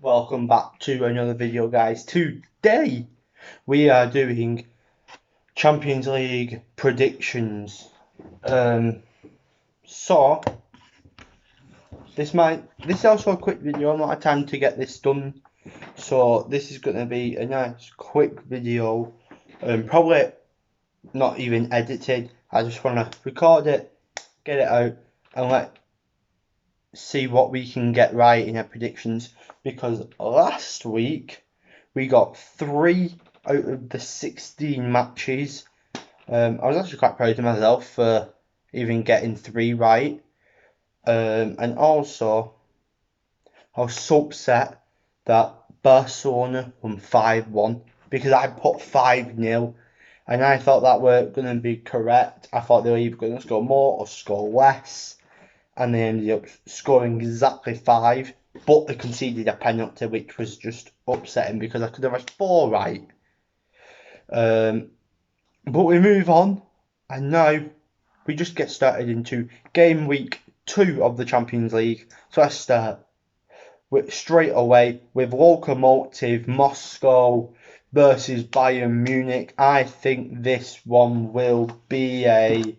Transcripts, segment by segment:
Welcome back to another video, guys. Today we are doing Champions League predictions. So this is also a quick video. I'm not had time to get this done, so this is going to be a nice quick video. Probably not even edited. I just want to record it, get it out, and see what we can get right in our predictions, because last week we got 3 out of the 16 matches. I was actually quite proud of myself for even getting 3 right. And also, I was so upset that Barcelona won 5-1 because I put 5-0 and I thought that were going to be correct. I thought they were either going to score more or score less, and they ended up scoring exactly 5, but they conceded a penalty, which was just upsetting because I could have had 4 right. But we move on, and now we just get started into game week 2 of the Champions League. So I start straight away with Lokomotiv Moscow versus Bayern Munich. I think this one will be a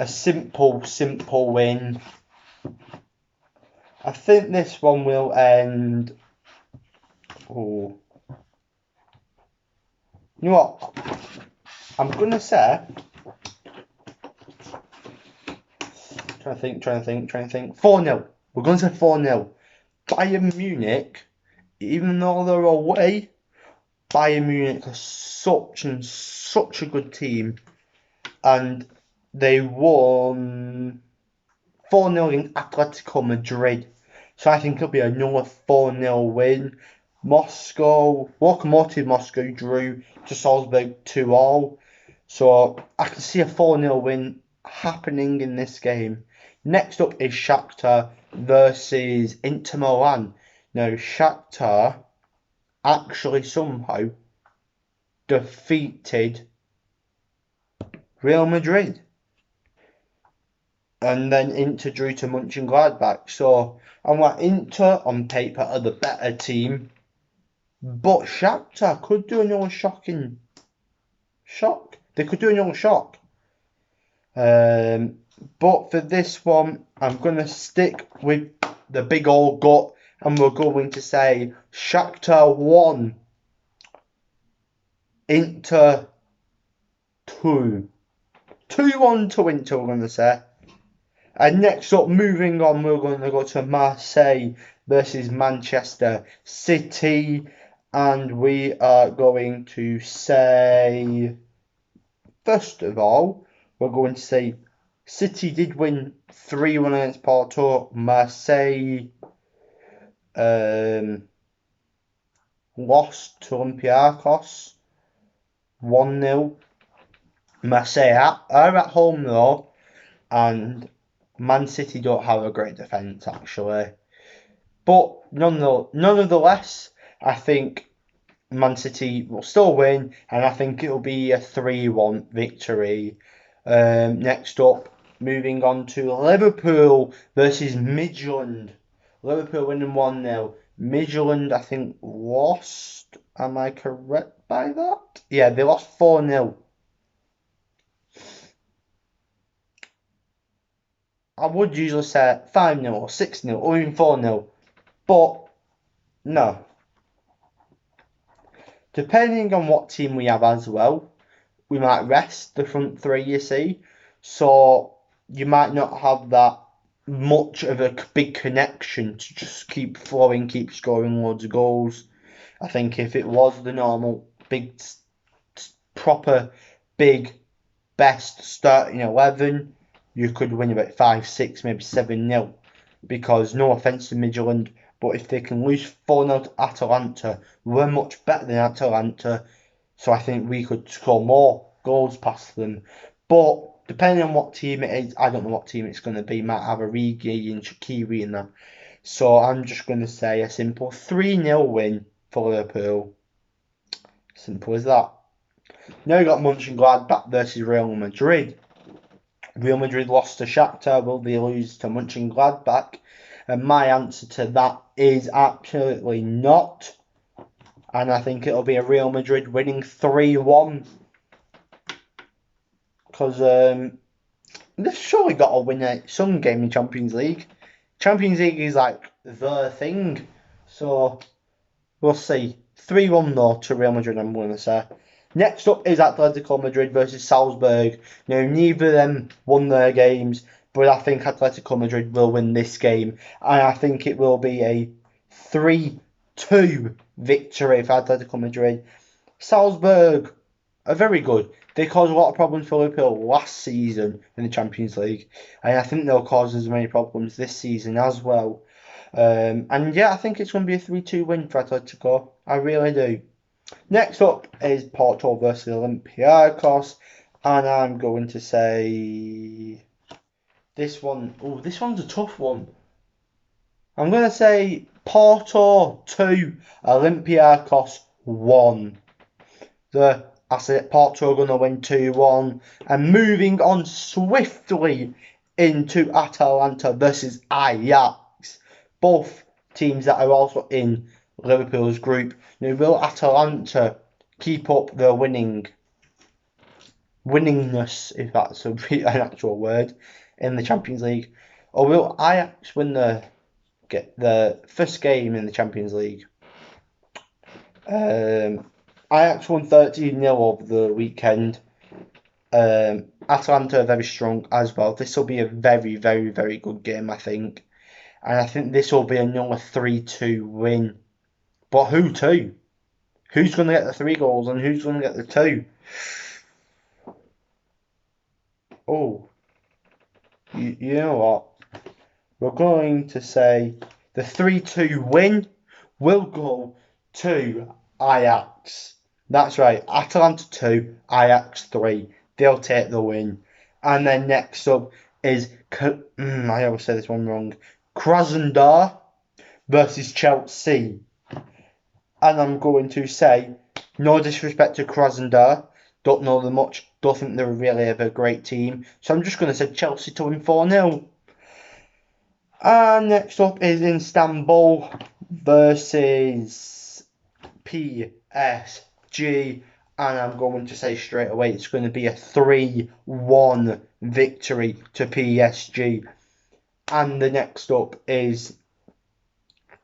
simple win. I think this one will end. Oh, you know what? I'm gonna say. Trying to think. 4-0. We're gonna say 4-0. Bayern Munich, even though they're away, Bayern Munich are such a good team, and they won 4-0 in Atletico Madrid. So I think it'll be another 4-0 win. Lokomotiv Moscow drew to Salzburg 2-all. So I can see a 4-0 win happening in this game. Next up is Shakhtar versus Inter Milan. Now, Shakhtar actually somehow defeated Real Madrid. And then Inter drew to Mönchengladbach. So I'm like, Inter on paper are the better team, but Shakhtar could do another shock. They could do another shock. But for this one, I'm gonna stick with the big old gut, and we're going to say Shakhtar 1, Inter 2. 2-1 to Inter, we're gonna say. And next up, moving on, we're going to go to Marseille versus Manchester City. And we are going to say, first of all, we're going to say City did win 3-1 against Porto. Marseille lost to Olympiacos 1-0. Marseille are at home though, and Man City don't have a great defence actually. But nonetheless, I think Man City will still win, and I think it'll be a 3-1 victory. Next up, moving on to Liverpool versus Midtjylland. Liverpool winning 1-0. Midtjylland, I think, lost. Am I correct by that? Yeah, they lost 4-0. I would usually say 5-0 or 6-0 or even 4-0. But no. Depending on what team we have as well, we might rest the front three, you see. So you might not have that much of a big connection to just keep flowing, keep scoring loads of goals. I think if it was the normal big, proper, big, best starting 11, you could win about 5-6, maybe 7-0. Because no offence to Midtjylland, but if they can lose 4-0 to Atalanta, we're much better than Atalanta. So I think we could score more goals past them. But depending on what team it is, I don't know what team it's going to be. Might have Origi and Shaqiri in that. So I'm just going to say a simple 3-0 win for Liverpool. Simple as that. Now you got Mönchengladbach versus Real Madrid. Real Madrid lost to Shakhtar. Will they lose to Mönchengladbach? And my answer to that is absolutely not. And I think it'll be a Real Madrid winning 3-1. Because they've surely got to win some game in Champions League. Champions League is like the thing. So we'll see. 3-1 though to Real Madrid, I'm going to say. Next up is Atletico Madrid versus Salzburg. Now, neither of them won their games, but I think Atletico Madrid will win this game. And I think it will be a 3-2 victory for Atletico Madrid. Salzburg are very good. They caused a lot of problems for Liverpool last season in the Champions League. And I think they'll cause as many problems this season as well. And yeah, I think it's going to be a 3-2 win for Atletico. I really do. Next up is Porto versus Olympiacos, and I'm going to say this one. Oh, this one's a tough one. I'm going to say Porto 2, Olympiacos 1. I said Porto are going to win 2-1, and moving on swiftly into Atalanta versus Ajax. Both teams that are also in Liverpool's group. Now, will Atalanta keep up their winningness, if that's an actual word, in the Champions League, or will Ajax get the first game in the Champions League? Ajax won 13-0 over the weekend. Atalanta are very strong as well. This will be a very, very, very good game, I think. And I think this will be another 3-2 win. But who to? Who's going to get the 3 goals and who's going to get the 2? Oh, you know what? We're going to say the 3-2 win will go to Ajax. That's right, Atalanta 2, Ajax 3. They'll take the win. And then next up is, I always say this one wrong, Krasnodar versus Chelsea. And I'm going to say, no disrespect to Krasnodar, don't know them much, don't think they're really a great team. So I'm just going to say Chelsea to win 4-0. And next up is Istanbul versus PSG. And I'm going to say straight away it's going to be a 3-1 victory to PSG. And the next up is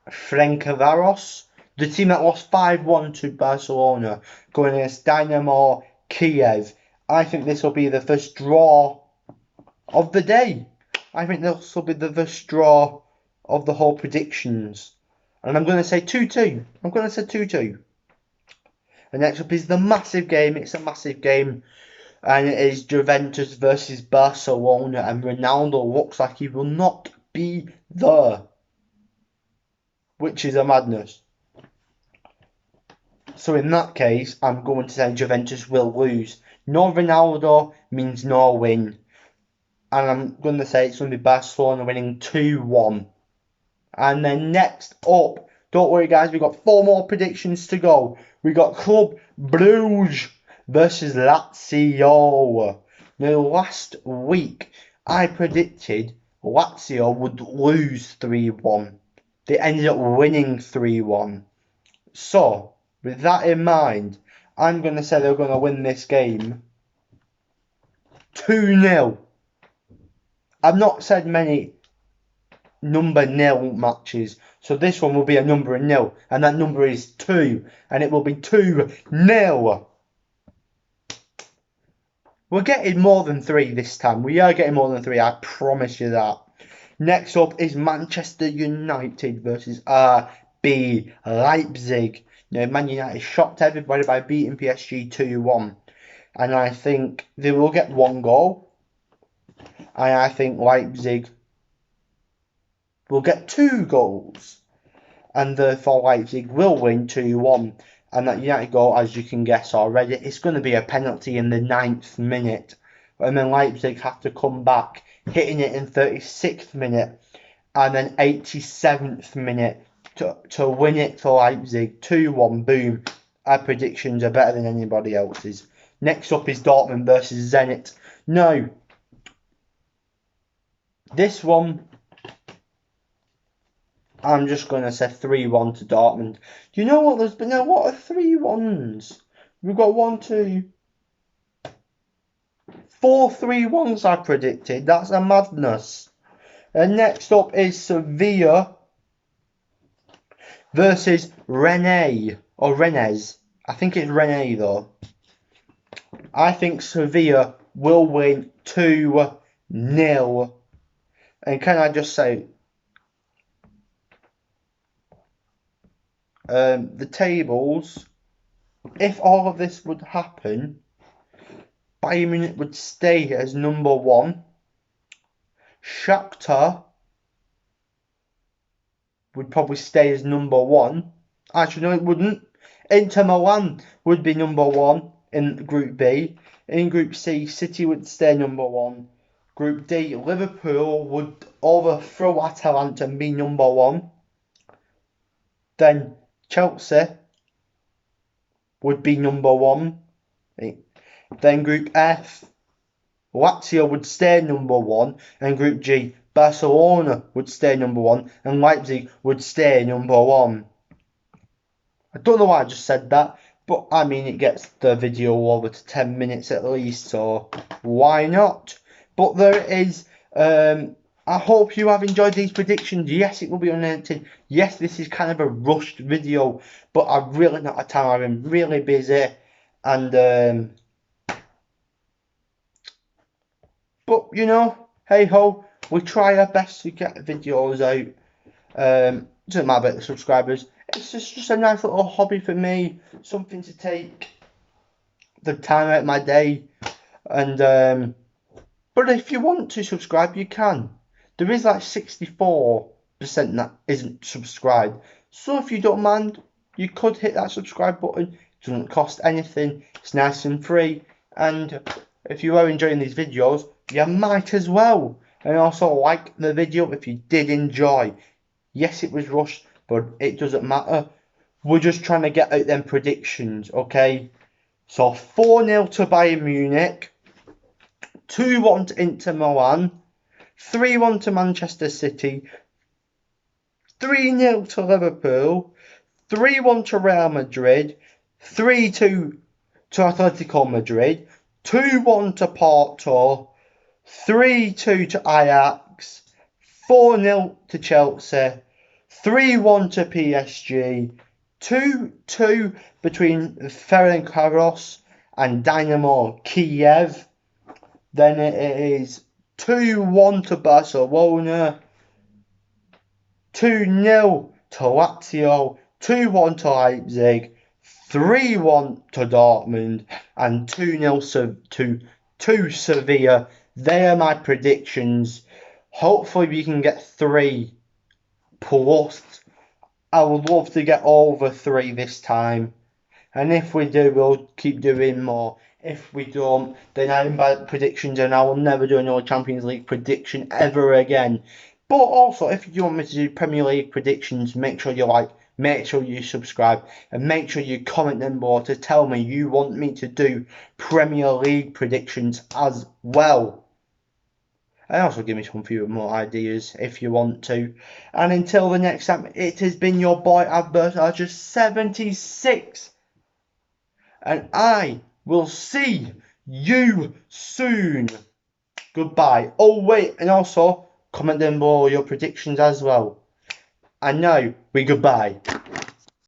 Ferencvaros, the team that lost 5-1 to Barcelona, going against Dynamo Kiev. I think this will be the first draw of the day. I think this will be the first draw of the whole predictions. And I'm going to say 2-2. I'm going to say 2-2. And next up is the massive game. It's a massive game. And it is Juventus versus Barcelona. And Ronaldo looks like he will not be there, which is a madness. So in that case, I'm going to say Juventus will lose. No Ronaldo means no win. And I'm going to say it's going to be Barcelona winning 2-1. And then next up, don't worry guys, we've got 4 more predictions to go. We got Club Brugge versus Lazio. Now last week, I predicted Lazio would lose 3-1. They ended up winning 3-1. So, with that in mind, I'm going to say they're going to win this game 2-0. I've not said many number nil matches, so this one will be a number nil, and that number is 2, and it will be 2-0. We're getting more than 3 this time. We are getting more than 3, I promise you that. Next up is Manchester United versus RB Leipzig. Now, Man United shocked everybody by beating PSG 2-1. And I think they will get 1 goal. And I think Leipzig will get 2 goals. And therefore Leipzig will win 2-1. And that United goal, as you can guess already, it's going to be a penalty in the 9th minute. And then Leipzig have to come back, hitting it in 36th minute. And then 87th minute to win it for Leipzig. 2-1, boom. Our predictions are better than anybody else's. Next up is Dortmund versus Zenit. Now, this one, I'm just going to say 3-1 to Dortmund. Do you know what? There's been a lot of 3-1s. We've got 1, 2, 4 3-1s I predicted. That's a madness. And next up is Sevilla versus Rennes. Or Rennes. I think it's Rennes though. I think Sevilla will win 2-0. And can I just say, the tables, if all of this would happen, Bayern Munich would stay as number 1. Shakhtar would probably stay as number 1. Actually, no, it wouldn't. Inter Milan would be number 1 in Group B. In Group C, City would stay number 1. Group D, Liverpool would overthrow Atalanta and be number 1. Then Chelsea would be number 1. Then Group F, Lazio would stay number 1. And Group G, Barcelona would stay number 1. And Leipzig would stay number 1. I don't know why I just said that, but I mean it gets the video over to 10 minutes at least, so why not? But there is, I hope you have enjoyed these predictions. Yes, it will be unedited. Yes, this is kind of a rushed video, but I've really not had time. I've been really busy, and but you know, hey ho, we try our best to get videos out. Doesn't matter about the subscribers. It's just a nice little hobby for me, something to take the time out of my day. And but if you want to subscribe, you can. There is like 64% that isn't subscribed. So if you don't mind, you could hit that subscribe button. It doesn't cost anything. It's nice and free. And if you are enjoying these videos, you might as well. And also like the video if you did enjoy. Yes, it was rushed, but it doesn't matter. We're just trying to get out them predictions, okay? So 4-0 to Bayern Munich, 2-1 to Inter Milan, 3-1 to Manchester City, 3-0 to Liverpool, 3-1 to Real Madrid, 3-2 to Atletico Madrid, 2-1 to Porto, 3-2 to Ajax, 4-0 to Chelsea, 3-1 to PSG, 2-2 between Ferencvaros and Dynamo Kiev. Then it is 2-1 to Barcelona, 2-0 to Lazio, 2-1 to Leipzig, 3-1 to Dortmund, and 2-0 to Sevilla. They are my predictions. Hopefully we can get 3 plus. I would love to get over 3 this time. And if we do, we'll keep doing more. If we don't, then I'm bad predictions and I will never do another Champions League prediction ever again. But also, if you want me to do Premier League predictions, make sure you like, make sure you subscribe, and make sure you comment them below to tell me you want me to do Premier League predictions as well. And also give me some few more ideas if you want to. And until the next time, it has been your boy Advertiser76. And I will see you soon. Goodbye. Oh wait, and also comment down below your predictions as well. And now we goodbye.